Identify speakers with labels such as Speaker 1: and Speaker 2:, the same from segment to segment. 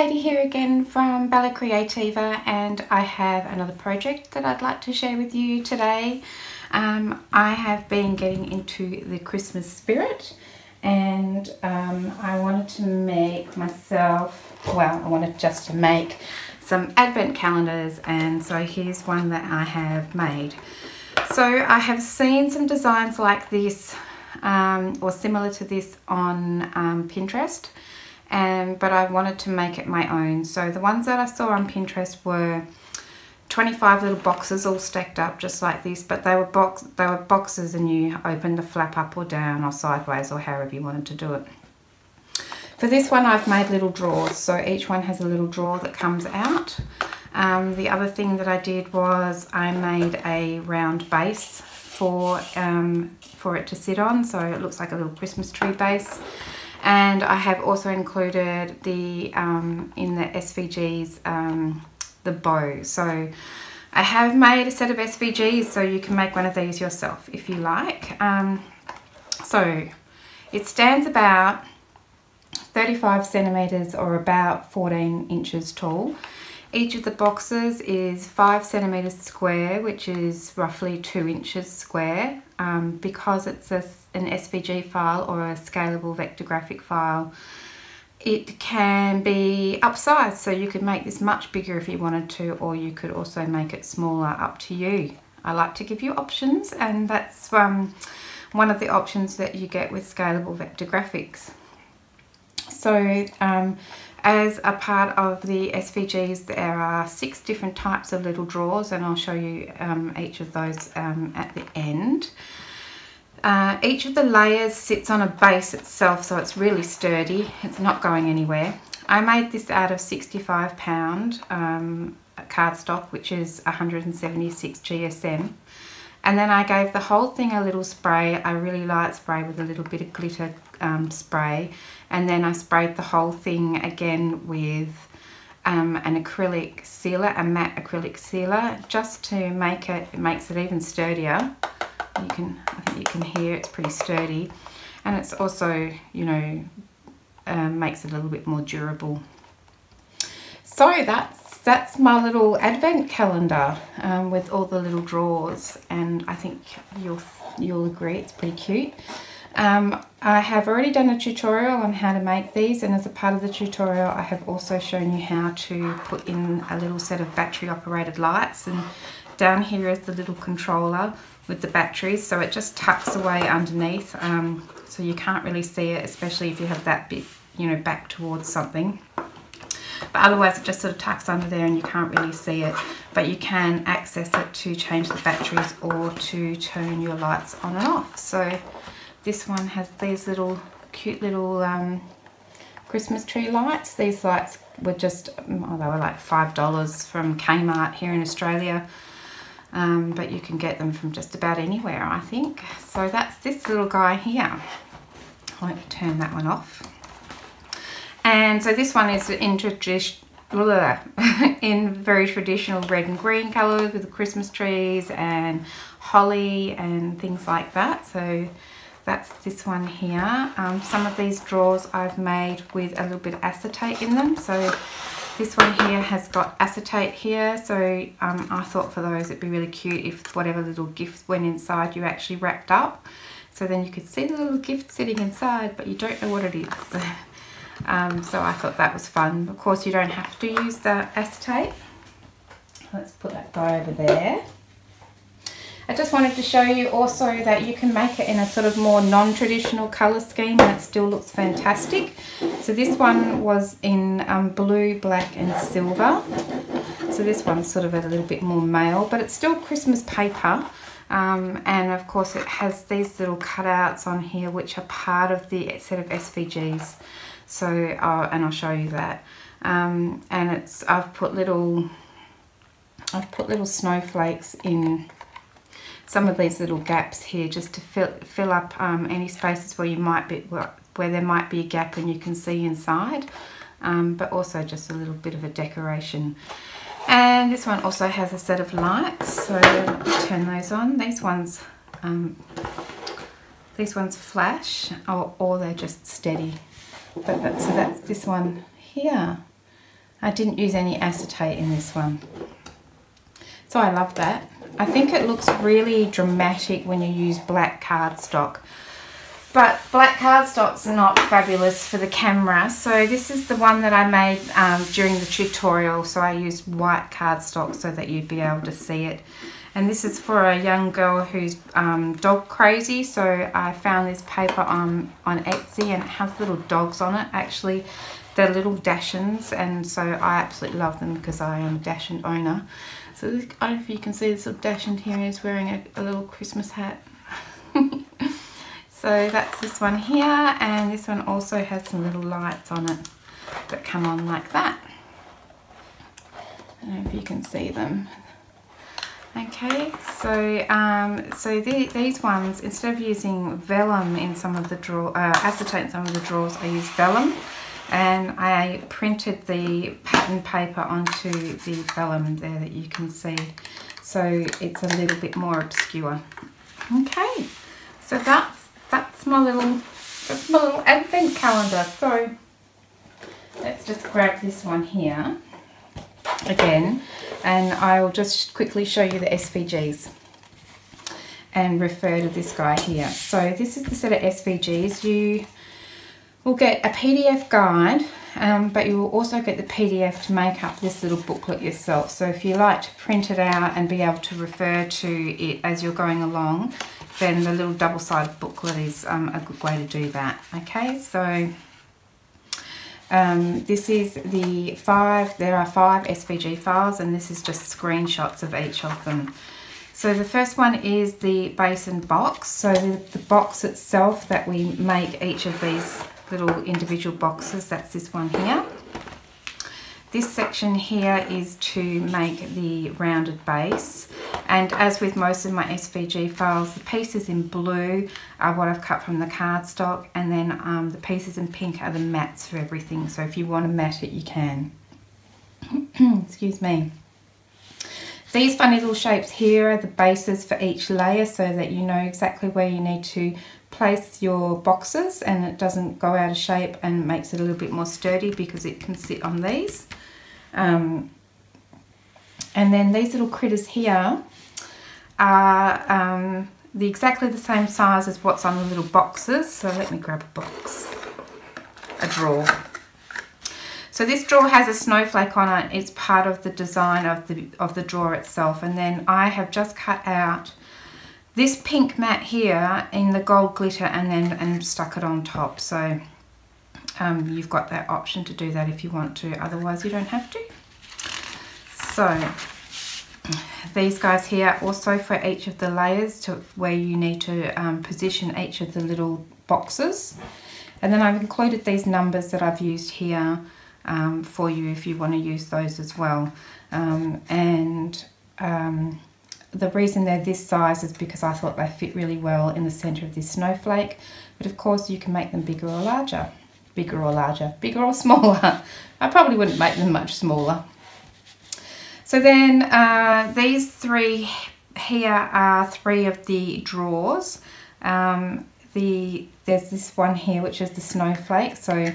Speaker 1: Katie here again from BellaCreativa, and I have another project that I'd like to share with you today. I have been getting into the Christmas spirit, and I wanted to make myself, well, I wanted just to make some advent calendars, and so here's one that I have made. So I have seen some designs like this or similar to this on Pinterest. But I wanted to make it my own. So the ones that I saw on Pinterest were 25 little boxes all stacked up just like this, but they were boxes, and you opened the flap up or down or sideways or however you wanted to do it. For this one I've made little drawers, so each one has a little drawer that comes out. The other thing that I did was I made a round base for it to sit on, so it looks like a little Christmas tree base. And I have also included the in the SVGs the bow. So I have made a set of SVGs, so you can make one of these yourself if you like. So it stands about 35 centimeters or about 14 inches tall. Each of the boxes is 5 centimeters square, which is roughly 2 inches square. Because it's an SVG file or a scalable vector graphic file, it can be upsized, so you could make this much bigger if you wanted to, or you could also make it smaller, up to you. I like to give you options, and that's one of the options that you get with scalable vector graphics. So as a part of the SVGs, there are 6 different types of little drawers, and I'll show you each of those at the end. Each of the layers sits on a base itself, so it's really sturdy. It's not going anywhere. I made this out of 65-pound cardstock, which is 176 GSM. And then I gave the whole thing a little spray, a really light spray with a little bit of glitter spray. And then I sprayed the whole thing again with an acrylic sealer, a matte acrylic sealer, just to make it makes it even sturdier. I think you can hear it's pretty sturdy, and it's also, you know, makes it a little bit more durable. So that's my little advent calendar with all the little drawers, and I think you'll agree it's pretty cute. I have already done a tutorial on how to make these, and as a part of the tutorial I have also shown you how to put in a little set of battery operated lights, and down here is the little controller with the batteries, so it just tucks away underneath, so you can't really see it, especially if you have that bit, you know, back towards something. But otherwise it just sort of tucks under there and you can't really see it, but you can access it to change the batteries or to turn your lights on and off. So this one has these little cute little Christmas tree lights. These lights were just, oh, they were like $5 from Kmart here in Australia. But you can get them from just about anywhere, I think. So that's this little guy here. I won't turn that one off. And so this one is in very traditional red and green colours with the Christmas trees and holly and things like that. So that's this one here. Some of these drawers I've made with a little bit of acetate in them. So this one here has got acetate here, so I thought for those it'd be really cute if whatever little gift went inside you actually wrapped up. So then you could see the little gift sitting inside, but you don't know what it is. So I thought that was fun. Of course you don't have to use the acetate. Let's put that guy over there. I just wanted to show you also that you can make it in a sort of more non-traditional colour scheme and it still looks fantastic. So this one was in blue, black and silver. So this one's sort of a little bit more male, but it's still Christmas paper. And of course it has these little cutouts on here which are part of the set of SVGs. So, and I'll show you that. And I've put little snowflakes in some of these little gaps here just to fill up any spaces where there might be a gap and you can see inside, but also just a little bit of a decoration. And this one also has a set of lights, so let me turn those on. These ones flash, or they're just steady. So that's this one here. I didn't use any acetate in this one. So I love that. I think it looks really dramatic when you use black cardstock. But black cardstock's not fabulous for the camera, so this is the one that I made during the tutorial. So I used white cardstock so that you'd be able to see it. And this is for a young girl who's dog crazy. So I found this paper on Etsy, and it has little dogs on it. Actually, they're little Dachshunds, and so I absolutely love them because I am a Dachshund owner. So this, I don't know if you can see this little Dachshund here is wearing a little Christmas hat. So that's this one here, and this one also has some little lights on it that come on like that. I don't know if you can see them. Okay, so these ones, instead of using vellum in some of the acetate in some of the drawers, I use vellum, and I printed the pattern paper onto the vellum there that you can see, so it's a little bit more obscure. Okay, so that's my little advent calendar. So let's just grab this one here again, and I will just quickly show you the SVGs and refer to this guy here. So this is the set of SVGs. You will get a PDF guide, but you will also get the PDF to make up this little booklet yourself. So if you like to print it out and be able to refer to it as you're going along, then the little double-sided booklet is a good way to do that. Okay, so this is there are 5 SVG files, and this is just screenshots of each of them. So the first one is the Basin Box. So the box itself that we make each of these little individual boxes, that's this one here. This section here is to make the rounded base, and as with most of my SVG files, the pieces in blue are what I've cut from the cardstock, and then the pieces in pink are the mats for everything. So if you want to mat it, you can. Excuse me. These funny little shapes here are the bases for each layer, so that you know exactly where you need to place your boxes and it doesn't go out of shape, and makes it a little bit more sturdy because it can sit on these. And then these little critters here are exactly the same size as what's on the little boxes. So let me grab a drawer. So this drawer has a snowflake on it. It's part of the design of the drawer itself. And then I have just cut out this pink mat here in the gold glitter and stuck it on top. So you've got that option to do that if you want to, otherwise you don't have to. So these guys here also for each of the layers to where you need to position each of the little boxes. And then I've included these numbers that I've used here for you if you want to use those as well. The reason they're this size is because I thought they fit really well in the center of this snowflake, but of course you can make them bigger or larger. Bigger or smaller. I probably wouldn't make them much smaller. So then these 3 here are 3 of the drawers. There's this one here which is the snowflake, so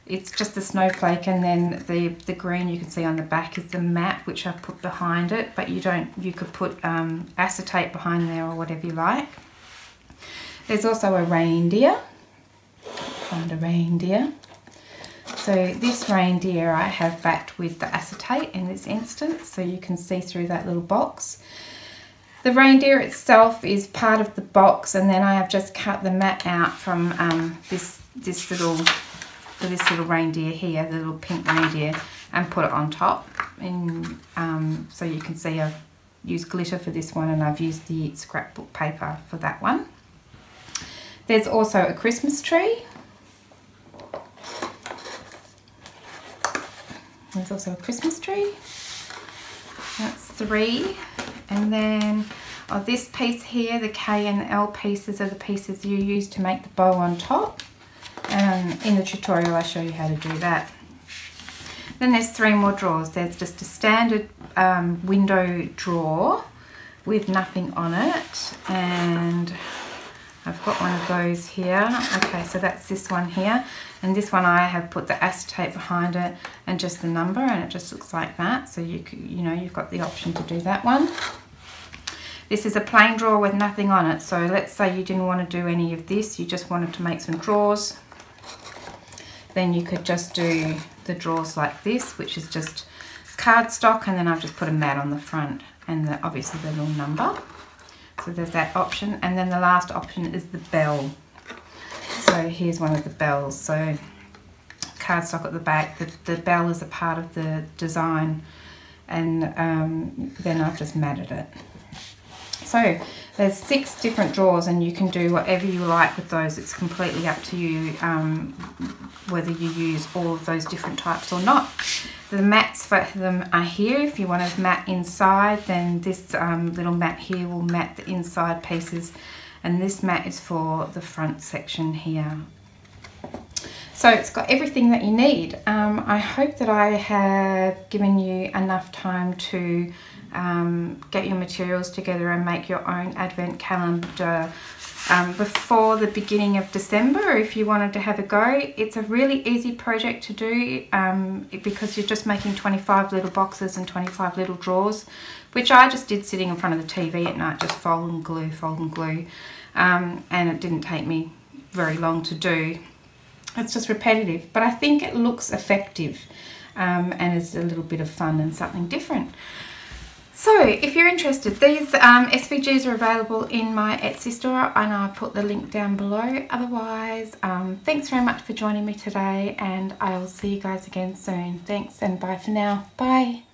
Speaker 1: it's just the snowflake, and then the green you can see on the back is the mat which I put behind it, but you could put acetate behind there or whatever you like. There's also a reindeer. Find a reindeer. So this reindeer I have backed with the acetate in this instance, so you can see through that little box. The reindeer itself is part of the box, and then I have just cut the mat out from this little reindeer here, the little pink reindeer, and put it on top. And so you can see I've used glitter for this one, and I've used the scrapbook paper for that one. There's also a Christmas tree. There's also a Christmas tree. That's 3. And then this piece here, the K and the L pieces are the pieces you use to make the bow on top. In the tutorial I show you how to do that. Then there's 3 more drawers. There's just a standard window drawer with nothing on it, and I've got one of those here. Okay, so that's this one here, and this one I have put the acetate behind it and just the number, and it just looks like that. So you've got the option to do that one. This is a plain drawer with nothing on it. So let's say you didn't want to do any of this, you just wanted to make some drawers. Then you could just do the drawers like this, which is just cardstock, and then I've just put a mat on the front and obviously the little number. So there's that option, and then the last option is the bell. So here's one of the bells. So cardstock at the back, the bell is a part of the design, and then I've just matted it. So there's 6 different drawers, and you can do whatever you like with those. It's completely up to you whether you use all of those different types or not. The mats for them are here. If you want to mat inside, then this little mat here will mat the inside pieces, and this mat is for the front section here. So it's got everything that you need. I hope that I have given you enough time to get your materials together and make your own advent calendar before the beginning of December if you wanted to have a go. It's a really easy project to do because you're just making 25 little boxes and 25 little drawers, which I just did sitting in front of the TV at night, just fold and glue, and it didn't take me very long to do. It's just repetitive, but I think it looks effective and it's a little bit of fun and something different. So if you're interested, these SVGs are available in my Etsy store, and I'll put the link down below. Otherwise, thanks very much for joining me today, and I will see you guys again soon. Thanks, and bye for now. Bye.